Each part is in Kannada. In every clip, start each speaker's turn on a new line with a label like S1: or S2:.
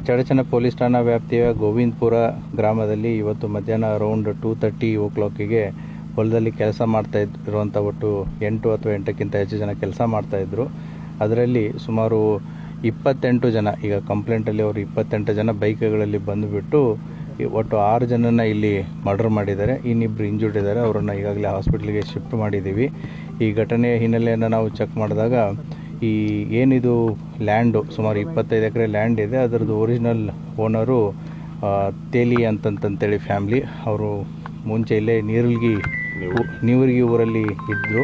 S1: ಚಡಚಣ ಪೊಲೀಸ್ ಠಾಣಾ ವ್ಯಾಪ್ತಿಯ ಗೋವಿಂದಪುರ ಗ್ರಾಮದಲ್ಲಿ ಇವತ್ತು ಮಧ್ಯಾಹ್ನ ಅರೌಂಡ್ 2:30 ಓ ಕ್ಲಾಕಿಗೆ ಹೊಲದಲ್ಲಿ ಕೆಲಸ ಮಾಡ್ತಾ ಇರುವಂಥ ಒಟ್ಟು 8 ಅಥವಾ 8ಕ್ಕಿಂತ ಹೆಚ್ಚು ಜನ ಕೆಲಸ ಮಾಡ್ತಾಯಿದ್ರು. ಅದರಲ್ಲಿ ಸುಮಾರು 28 ಜನ, ಈಗ ಕಂಪ್ಲೇಂಟಲ್ಲಿ ಅವರು 28 ಜನ ಬೈಕ್ಗಳಲ್ಲಿ ಬಂದುಬಿಟ್ಟು ಒಟ್ಟು 6 ಜನನ ಇಲ್ಲಿ ಮರ್ಡರ್ ಮಾಡಿದ್ದಾರೆ. ಇನ್ನಿಬ್ಬರು ಇಂಜೂರ್ಡ್ ಇದ್ದಾರೆ. ಅವರನ್ನು ಈಗಾಗಲೇ ಹಾಸ್ಪಿಟ್ಲಿಗೆ ಶಿಫ್ಟ್ ಮಾಡಿದ್ದೀವಿ. ಈ ಘಟನೆಯ ಹಿನ್ನೆಲೆಯನ್ನು ನಾವು ಚೆಕ್ ಮಾಡಿದಾಗ ಈ ಏನಿದು ಲ್ಯಾಂಡು ಸುಮಾರು 25 ಎಕರೆ ಲ್ಯಾಂಡ್ ಇದೆ, ಅದರದ್ದು ಒರಿಜಿನಲ್ ಓನರು ತೇಲಿ ಅಂತಂತೇಳಿ ಫ್ಯಾಮ್ಲಿ. ಅವರು ಮುಂಚೆ ಇಲ್ಲೇ ನೀವರ್ಗಿ ಊರಲ್ಲಿ ಇದ್ದರು.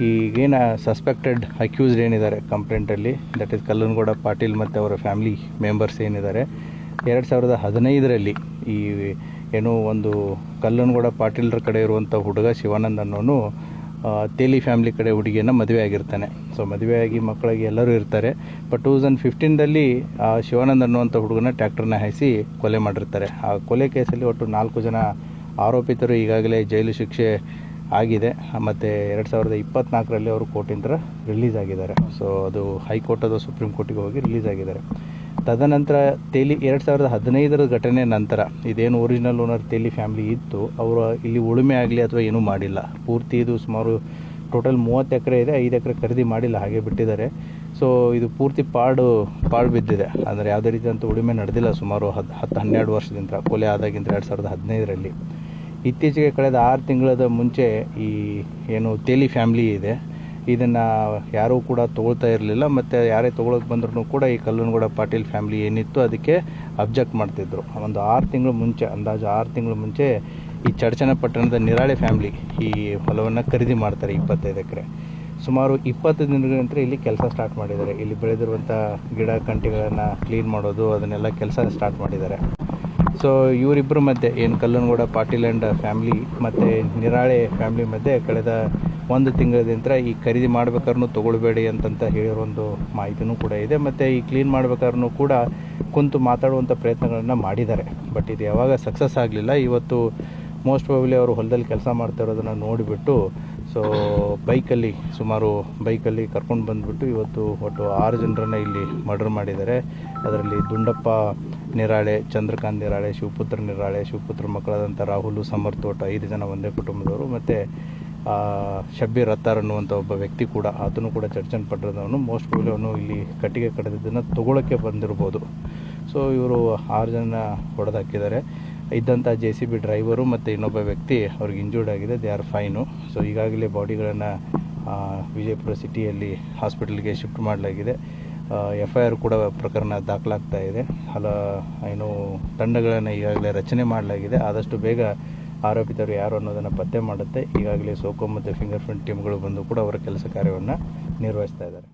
S1: ಈಗೇನ ಸಸ್ಪೆಕ್ಟೆಡ್ ಅಕ್ಯೂಸ್ಡ್ ಏನಿದ್ದಾರೆ ಕಂಪ್ಲೇಂಟಲ್ಲಿ, ದಟ್ ಈಸ್ ಕಲ್ಲನಗೌಡ ಪಾಟೀಲ್ ಮತ್ತು ಅವರ ಫ್ಯಾಮಿಲಿ ಮೆಂಬರ್ಸ್ ಏನಿದ್ದಾರೆ, 2015ರಲ್ಲಿ ಈ ಏನೋ ಒಂದು ಕಲ್ಲನಗೌಡ ಪಾಟೀಲ್ರ ಕಡೆ ಇರುವಂಥ ಹುಡುಗ ಶಿವಾನಂದ್ ಅನ್ನೋನು ತೇಲಿ ಫ್ಯಾಮಿಲಿ ಕಡೆ ಹುಡುಗಿಯನ್ನು ಮದುವೆ ಆಗಿರ್ತಾನೆ. ಸೊ ಮದುವೆಯಾಗಿ ಮಕ್ಕಳಿಗೆ ಎಲ್ಲರೂ ಇರ್ತಾರೆ. ಬಟ್ 2015ರಲ್ಲಿ ಶಿವಾನಂದ್ ಅನ್ನುವಂಥ ಹುಡುಗನ ಟ್ರ್ಯಾಕ್ಟರ್ನ ಹಾಯಿಸಿ ಕೊಲೆ ಮಾಡಿರ್ತಾರೆ. ಆ ಕೊಲೆ ಕೇಸಲ್ಲಿ ಒಟ್ಟು 4 ಜನ ಆರೋಪಿತರು ಈಗಾಗಲೇ ಜೈಲು ಶಿಕ್ಷೆ ಆಗಿದೆ. ಮತ್ತು 2024ರಲ್ಲಿ ಅವರು ಕೋರ್ಟಿಂದ ರಿಲೀಸ್ ಆಗಿದ್ದಾರೆ. ಸೊ ಅದು ಹೈಕೋರ್ಟ್ ಅದು ಸುಪ್ರೀಂ ಕೋರ್ಟಿಗೆ ಹೋಗಿ ರಿಲೀಸ್ ಆಗಿದ್ದಾರೆ. ತದನಂತರ ತೇಲಿ 2015ರ ಘಟನೆ ನಂತರ ಇದೇನು ಒರಿಜಿನಲ್ ಓನರ್ ತೇಲಿ ಫ್ಯಾಮಿಲಿ ಇತ್ತು, ಅವರು ಇಲ್ಲಿ ಉಳುಮೆ ಆಗಲಿ ಅಥವಾ ಏನೂ ಮಾಡಿಲ್ಲ. ಪೂರ್ತಿ ಇದು ಸುಮಾರು ಟೋಟಲ್ 30 ಎಕರೆ ಇದೆ, 5 ಎಕರೆ ಖರೀದಿ ಮಾಡಿಲ್ಲ, ಹಾಗೆ ಬಿಟ್ಟಿದ್ದಾರೆ. ಸೊ ಇದು ಪೂರ್ತಿ ಪಾಡು ಬಿದ್ದಿದೆ. ಅಂದರೆ ಯಾವುದೇ ರೀತಿಯಂಥ ಉಳುಮೆ ನಡೆದಿಲ್ಲ ಸುಮಾರು 10-12 ವರ್ಷದಿಂದ, ಕೊಲೆ ಆದಾಗಿಂದ 2015ರಲ್ಲಿ. ಇತ್ತೀಚೆಗೆ ಕಳೆದ 6 ತಿಂಗಳದ ಮುಂಚೆ ಈ ಏನು ತೇಲಿ ಫ್ಯಾಮಿಲಿ ಇದೆ, ಇದನ್ನು ಯಾರೂ ಕೂಡ ತೊಗೊಳ್ತಾ ಇರಲಿಲ್ಲ. ಮತ್ತು ಯಾರೇ ತೊಗೊಳಕ್ಕೆ ಬಂದ್ರೂ ಕೂಡ ಈ ಕಲ್ಲನಗೌಡ ಪಾಟೀಲ್ ಫ್ಯಾಮಿಲಿ ಏನಿತ್ತು ಅದಕ್ಕೆ ಅಬ್ಜೆಕ್ಟ್ ಮಾಡ್ತಿದ್ರು. ಒಂದು 6 ತಿಂಗಳು ಮುಂಚೆ, ಅಂದಾಜು 6 ತಿಂಗಳು ಮುಂಚೆ ಈ ಚಡಚಣ ಪಟ್ಟಣದ ನಿರಾಳೆ ಫ್ಯಾಮಿಲಿ ಈ ಹೊಲವನ್ನು ಖರೀದಿ ಮಾಡ್ತಾರೆ 25 ಎಕರೆ. ಸುಮಾರು 20 ದಿನಗಳ ನಂತರ ಇಲ್ಲಿ ಕೆಲಸ ಸ್ಟಾರ್ಟ್ ಮಾಡಿದ್ದಾರೆ. ಇಲ್ಲಿ ಬೆಳೆದಿರುವಂಥ ಗಿಡ ಕಂಟಿಗಳನ್ನು ಕ್ಲೀನ್ ಮಾಡೋದು, ಅದನ್ನೆಲ್ಲ ಕೆಲಸ ಸ್ಟಾರ್ಟ್ ಮಾಡಿದ್ದಾರೆ. ಸೊ ಇವರಿಬ್ಬರ ಮಧ್ಯೆ ಏನು ಕಲ್ಲನಗೌಡ ಪಾಟೀಲ್ ಆ್ಯಂಡ್ ಫ್ಯಾಮ್ಲಿ ಮತ್ತು ನಿರಾಳೆ ಫ್ಯಾಮ್ಲಿ ಮಧ್ಯೆ ಕಳೆದ 1 ತಿಂಗಳಿಂದ ಈ ಖರೀದಿ ಮಾಡ್ಬೇಕಾದ್ರೂ ತೊಗೊಳ್ಬೇಡಿ ಅಂತಂತ ಹೇಳಿರೋ ಒಂದು ಮಾಹಿತಿನೂ ಕೂಡ ಇದೆ. ಮತ್ತು ಈ ಕ್ಲೀನ್ ಮಾಡ್ಬೇಕಾದ್ರೂ ಕೂಡ ಕುಂತು ಮಾತಾಡುವಂಥ ಪ್ರಯತ್ನಗಳನ್ನು ಮಾಡಿದ್ದಾರೆ. ಬಟ್ ಇದು ಯಾವಾಗ ಸಕ್ಸಸ್ ಆಗಲಿಲ್ಲ. ಇವತ್ತು ಮೋಸ್ಟ್ ಪ್ರಾಬಬ್ಲಿ ಅವರು ಹೊಲದಲ್ಲಿ ಕೆಲಸ ಮಾಡ್ತಾ ಇರೋದನ್ನು ನೋಡಿಬಿಟ್ಟು ಸೊ ಬೈಕಲ್ಲಿ ಕರ್ಕೊಂಡು ಬಂದುಬಿಟ್ಟು ಇವತ್ತು ಒಟ್ಟು 6 ಜನರನ್ನು ಇಲ್ಲಿ ಮರ್ಡರ್ ಮಾಡಿದ್ದಾರೆ. ಅದರಲ್ಲಿ ದುಂಡಪ್ಪ ನಿರಾಳೆ, ಚಂದ್ರಕಾಂತ್ ನಿರಾಳೆ, ಶಿವಪುತ್ರ ನಿರಾಳೆ, ಶಿವಪುತ್ರ ಮಕ್ಕಳಾದಂಥ ರಾಹುಲು, ಸಮರ್ಥ, ಒಟ್ಟು 5 ಜನ ಒಂದೇ ಕುಟುಂಬದವರು. ಮತ್ತು ಶಬ್ಬೀರ್ ಅತ್ತಾರ್ ಅನ್ನುವಂಥ ಒಬ್ಬ ವ್ಯಕ್ತಿ ಕೂಡ, ಆತನು ಕೂಡ ಚಡಚಣ ಪಟ್ಟಣದವನು. ಮೋಸ್ಟ್ ಪ್ರಾಬಬ್ಲಿ ಅವನು ಇಲ್ಲಿ ಕಟ್ಟಿಗೆ ಕಡಿದಿದ್ದನ್ನು ತೊಗೊಳಕ್ಕೆ ಬಂದಿರ್ಬೋದು. ಸೊ ಇವರು 6 ಜನ ಹೊಡೆದಾಕಿದ್ದಾರೆ. ಇದ್ದಂಥ JCB ಡ್ರೈವರು ಮತ್ತು ಇನ್ನೊಬ್ಬ ವ್ಯಕ್ತಿ ಅವ್ರಿಗೆ ಇಂಜೂರ್ಡ್ ಆಗಿದೆ. They are fine. ಸೊ ಈಗಾಗಲೇ ಬಾಡಿಗಳನ್ನು ವಿಜಯಪುರ ಸಿಟಿಯಲ್ಲಿ ಹಾಸ್ಪಿಟಲ್ಗೆ ಶಿಫ್ಟ್ ಮಾಡಲಾಗಿದೆ. FIR ಕೂಡ ಪ್ರಕರಣ ದಾಖಲಾಗ್ತಾ ಇದೆ. ತಂಡಗಳನ್ನು ಈಗಾಗಲೇ ರಚನೆ ಮಾಡಲಾಗಿದೆ. ಆದಷ್ಟು ಬೇಗ ಆರೋಪಿತರು ಯಾರು ಅನ್ನೋದನ್ನು ಪತ್ತೆ ಮಾಡುತ್ತೆ. ಈಗಾಗಲೇ ಸೋಕೋ ಮತ್ತು ಫಿಂಗರ್ ಪ್ರಿಂಟ್ ಟೀಮ್ಗಳು ಬಂದು ಕೂಡ ಅವರ ಕೆಲಸ ಕಾರ್ಯವನ್ನು ನಿರ್ವಹಿಸ್ತಾ ಇದ್ದಾರೆ.